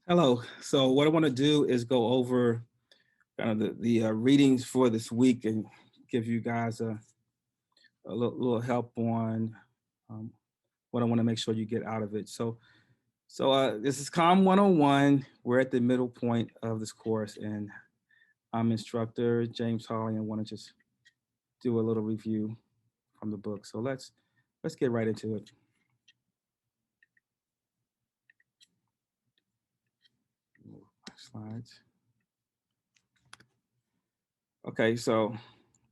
Hello. So what I want to do is go over kind of the readings for this week and give you guys a little help on um, what I want to make sure you get out of it. So this is COM 101. We're at the middle point of this course, and I'm instructor Jhames Holley, and want to just do a little review from the book. So let's get right into it. Move my slides. Okay, so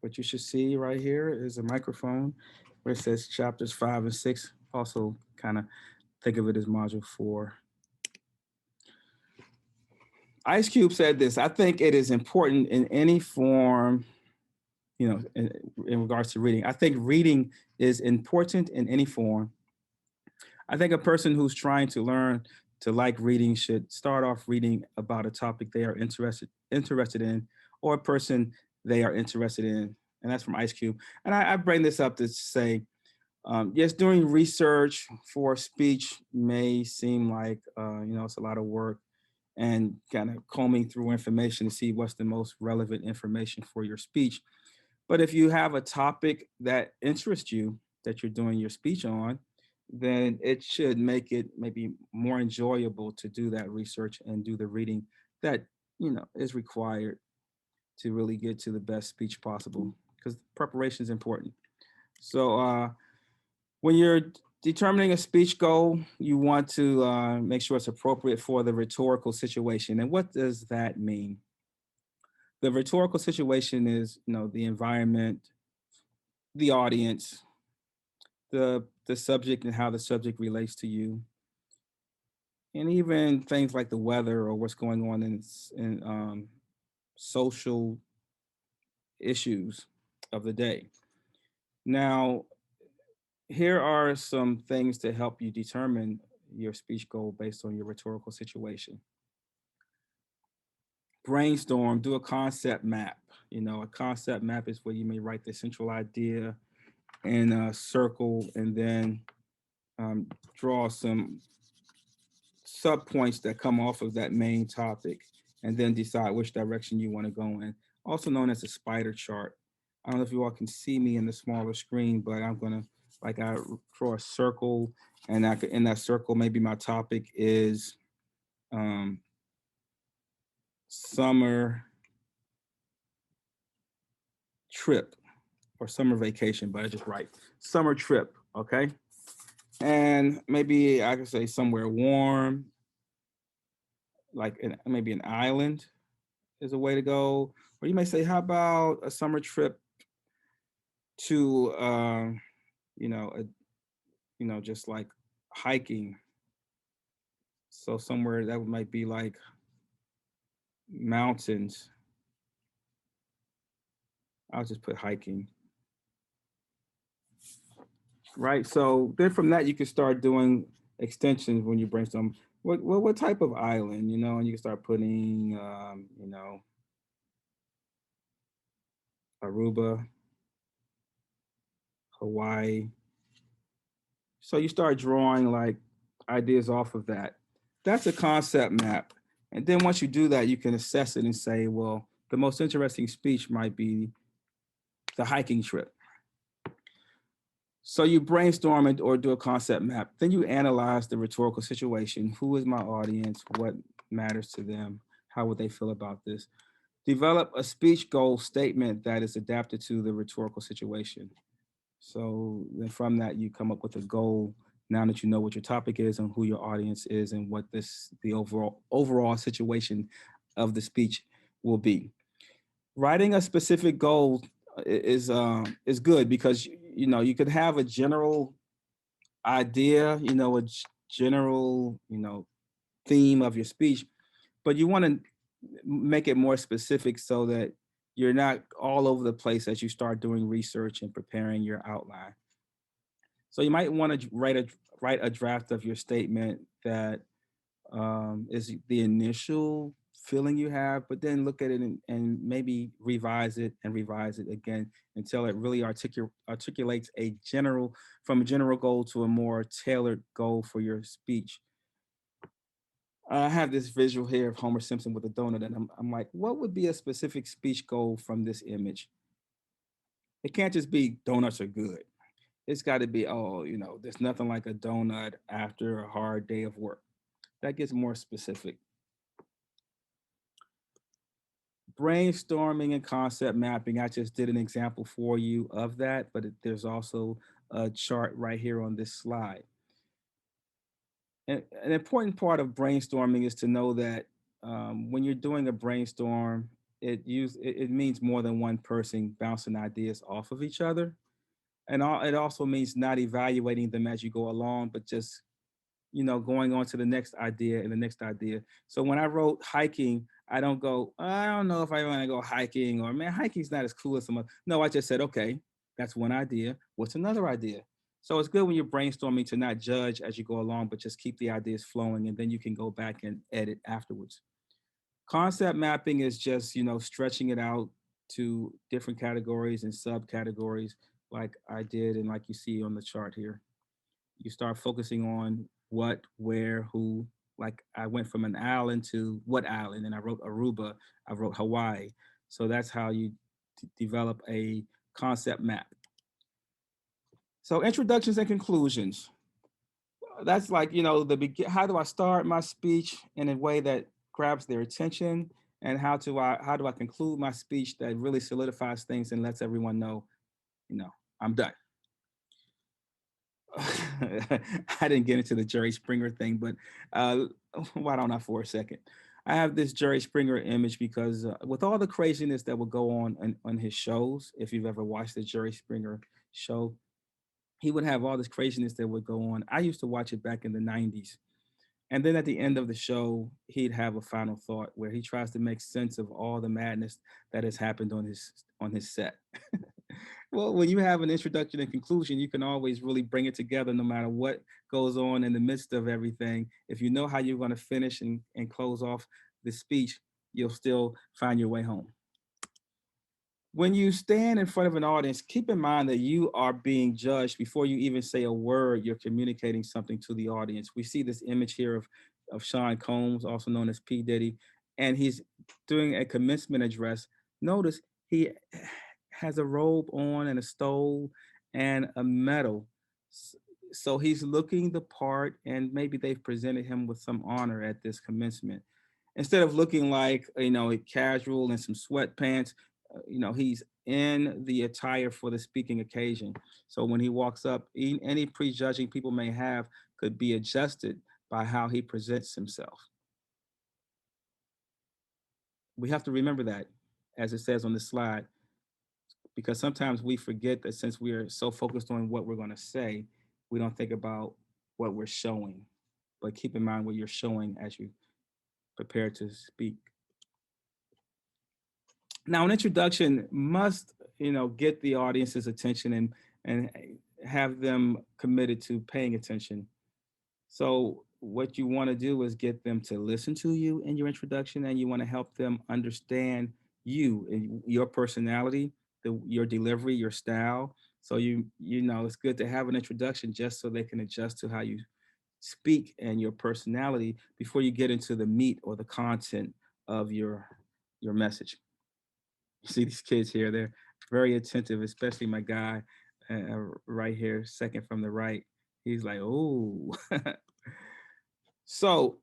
what you should see right here is a microphone where it says chapters 5 and 6. Also, kind of think of it as module 4. Ice Cube said this: I think it is important in any form, in regards to reading. I think reading is important in any form. I think a person who's trying to learn to like reading should start off reading about a topic they are interested in, or a person they are interested in. And that's from Ice Cube. And I bring this up to say, yes, doing research for speech may seem like it's a lot of work, and kind of combing through information to see what's the most relevant information for your speech. But if you have a topic that interests you that you're doing your speech on, then it should make it maybe more enjoyable to do that research and do the reading that is required to really get to the best speech possible, because preparation is important. So when you're determining a speech goal, you want to make sure it's appropriate for the rhetorical situation. And what does that mean? The rhetorical situation is, the environment, the audience, the subject and how the subject relates to you, and even things like the weather or what's going on in social issues of the day. Now, here are some things to help you determine your speech goal based on your rhetorical situation. Brainstorm, do a concept map. A concept map is where you may write the central idea in a circle, and then draw some subpoints that come off of that main topic, and then decide which direction you want to go in. Also known as a spider chart. I don't know if you all can see me in the smaller screen, but I'm gonna, like, I draw a circle, and in that circle, maybe my topic is um, summer trip or summer vacation, but I just write summer trip, okay? And maybe I could say somewhere warm, like maybe an island is a way to go. Or you may say, how about a summer trip to, a, just like hiking. So somewhere that might be like mountains. I'll just put hiking. Right. So then from that, you can start doing extensions when you brainstorm. What type of island, and you can start putting, Aruba, Hawaii. So you start drawing like ideas off of that. That's a concept map. And then once you do that, you can assess it and say, well, the most interesting speech might be the hiking trip. So you brainstorm it or do a concept map. Then you analyze the rhetorical situation. Who is my audience? What matters to them? How would they feel about this? Develop a speech goal statement that is adapted to the rhetorical situation. So then from that, you come up with a goal now that you know what your topic is and who your audience is and what the overall situation of the speech will be. Writing a specific goal is good, because you could have a general idea, general theme of your speech, but you want to make it more specific so that you're not all over the place as you start doing research and preparing your outline. So you might want to write a draft of your statement that is the initial feeling you have, but then look at it and maybe revise it again until it really articulates from a general goal to a more tailored goal for your speech. I have this visual here of Homer Simpson with a donut, and I'm like, what would be a specific speech goal from this image? It can't just be donuts are good. It's got to be, oh, there's nothing like a donut after a hard day of work. That gets more specific. Brainstorming and concept mapping. I just did an example for you of that, but there's also a chart right here on this slide. An important part of brainstorming is to know that when you're doing a brainstorm, it means more than one person bouncing ideas off of each other, and it also means not evaluating them as you go along, but just going on to the next idea and the next idea. So when I wrote hiking, I don't go, I don't know if I want to go hiking, or man, hiking's not as cool as some other. No, I just said, okay, that's one idea. What's another idea? So it's good when you're brainstorming to not judge as you go along, but just keep the ideas flowing, and then you can go back and edit afterwards. Concept mapping is just, stretching it out to different categories and subcategories like I did and like you see on the chart here. You start focusing on what, where, who. Like I went from an island to what island, and I wrote Aruba, I wrote Hawaii. So that's how you develop a concept map. So introductions and conclusions. That's like, how do I start my speech in a way that grabs their attention, and how do I conclude my speech that really solidifies things and lets everyone know, you know, I'm done. I didn't get into the Jerry Springer thing, but uh, why don't I for a second? I have this Jerry Springer image because with all the craziness that would go on his shows, if you've ever watched the Jerry Springer show, he would have all this craziness that would go on. I used to watch it back in the 90s. And then at the end of the show, he'd have a final thought where he tries to make sense of all the madness that has happened on his set. Well, when you have an introduction and conclusion, you can always really bring it together no matter what goes on in the midst of everything. If you know how you're going to finish and close off the speech, you'll still find your way home. When you stand in front of an audience, keep in mind that you are being judged before you even say a word. You're communicating something to the audience. We see this image here of Sean Combs, also known as P. Diddy, and he's doing a commencement address. Notice he has a robe on and a stole and a medal. So he's looking the part, and maybe they've presented him with some honor at this commencement. Instead of looking like, casual and some sweatpants, he's in the attire for the speaking occasion. So when he walks up, any prejudging people may have could be adjusted by how he presents himself. We have to remember that, as it says on the slide, because sometimes we forget that since we are so focused on what we're going to say, we don't think about what we're showing. But keep in mind what you're showing as you prepare to speak. Now, an introduction must, get the audience's attention and have them committed to paying attention. So, what you want to do is get them to listen to you in your introduction, and you want to help them understand you and your personality, your delivery, your style. So it's good to have an introduction just so they can adjust to how you speak and your personality before you get into the meat or the content of your message. You see these kids here, they're very attentive, especially my guy right here, second from the right. He's like, oh. So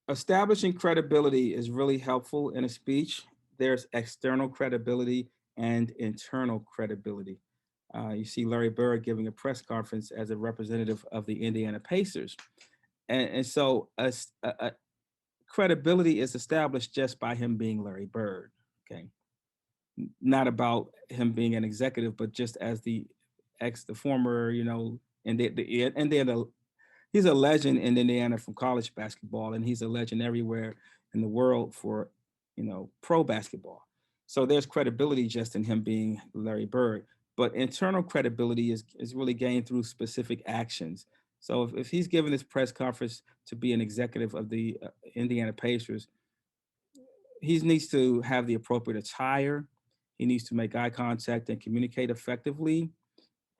establishing credibility is really helpful in a speech. There's external credibility and internal credibility. You see Larry Bird giving a press conference as a representative of the Indiana Pacers. And so a credibility is established just by him being Larry Bird. Okay. Not about him being an executive, but just as the former, Indiana, he's a legend in Indiana from college basketball, and he's a legend everywhere in the world for, pro basketball. So there's credibility just in him being Larry Bird, but internal credibility is really gained through specific actions. So if he's given this press conference to be an executive of the Indiana Pacers, he needs to have the appropriate attire. He needs to make eye contact and communicate effectively.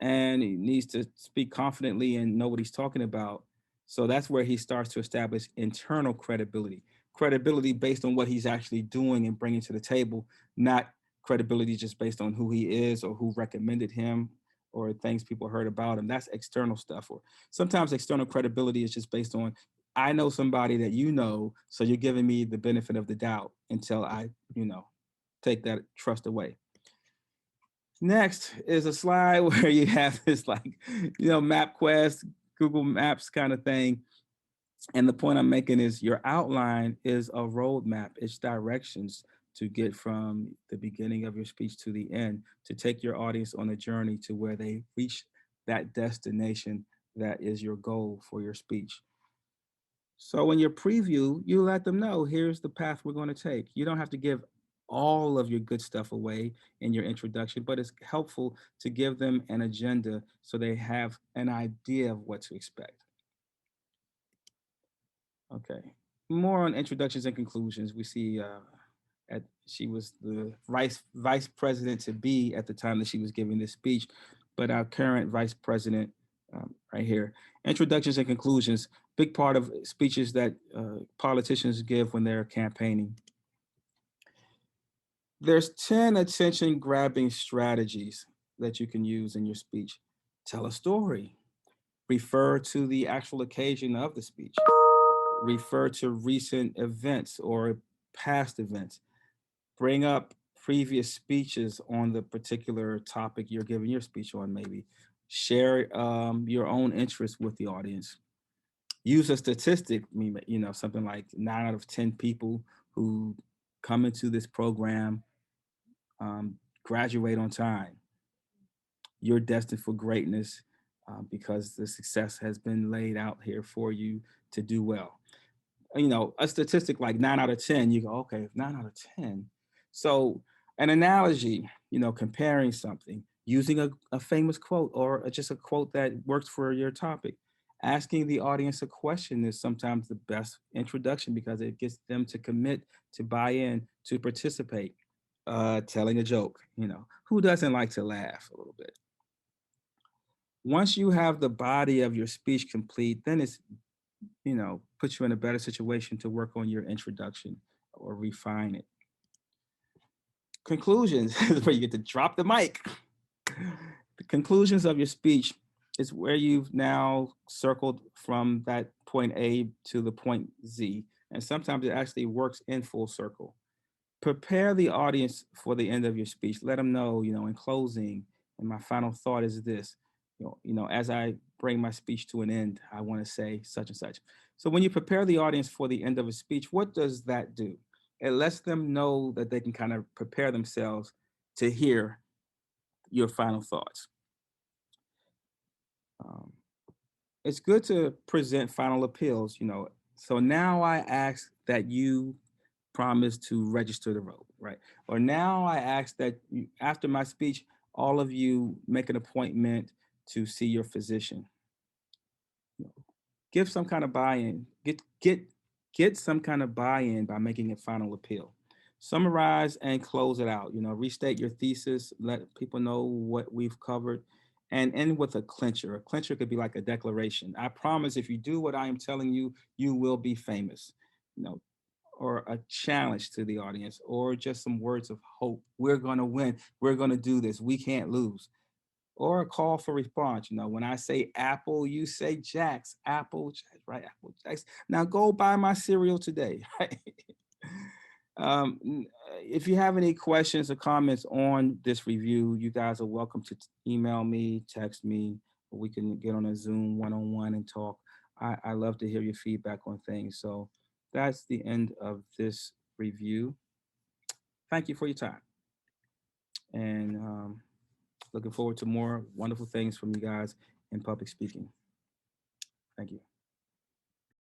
And he needs to speak confidently and know what he's talking about. So that's where he starts to establish internal credibility, credibility based on what he's actually doing and bringing to the table, not credibility just based on who he is or who recommended him or things people heard about him. That's external stuff. Or sometimes external credibility is just based on, I know somebody that you know, so you're giving me the benefit of the doubt until I, take that trust away. Next is a slide where you have this like, MapQuest, Google Maps kind of thing. And the point I'm making is your outline is a roadmap. It's directions to get from the beginning of your speech to the end, to take your audience on a journey to where they reach that destination that is your goal for your speech. So in your preview, you let them know, here's the path we're going to take. You don't have to give all of your good stuff away in your introduction, but it's helpful to give them an agenda so they have an idea of what to expect. Okay. More on introductions and conclusions. We see she was the vice president to be at the time that she was giving this speech, but our current vice president, right here. Introductions and conclusions, big part of speeches that politicians give when they're campaigning. There's 10 attention grabbing strategies that you can use in your speech. Tell a story. Refer to the actual occasion of the speech. Refer to recent events or past events. Bring up previous speeches on the particular topic you're giving your speech on, maybe. Share your own interests with the audience. Use a statistic, something like 9 out of 10 people who come into this program graduate on time. You're destined for greatness because the success has been laid out here for you to do well. A statistic like 9 out of 10, you go, okay, 9 out of 10. So an analogy, comparing something, using a famous quote or just a quote that works for your topic. Asking the audience a question is sometimes the best introduction because it gets them to commit, to buy in, to participate. Telling a joke, who doesn't like to laugh a little bit? Once you have the body of your speech complete, then it's put you in a better situation to work on your introduction or refine it. Conclusions is where you get to drop the mic. The conclusions of your speech is where you've now circled from that point A to the point Z. And sometimes it actually works in full circle. Prepare the audience for the end of your speech. Let them know, in closing, and my final thought is this, as I bring my speech to an end, I want to say such and such. So when you prepare the audience for the end of a speech, what does that do? It lets them know that they can kind of prepare themselves to hear your final thoughts. Um, it's good to present final appeals, So now I ask that you promise to register to vote, right? Or now I ask that after my speech, all of you make an appointment to see your physician. Give some kind of buy-in. Get some kind of buy-in by making a final appeal. Summarize and close it out. Restate your thesis. Let people know what we've covered, and end with a clincher. A clincher could be like a declaration. I promise, if you do what I am telling you, you will be famous. Or a challenge to the audience, or just some words of hope. We're going to win. We're going to do this. We can't lose. Or a call for response. When I say Apple, you say Jacks. Apple Jacks, right? Apple Jacks. Now go buy my cereal today. Right? If you have any questions or comments on this review, you guys are welcome to email me, text me, or we can get on a Zoom one-on-one and talk. I love to hear your feedback on things. So that's the end of this review. Thank you for your time. And looking forward to more wonderful things from you guys in public speaking. Thank you.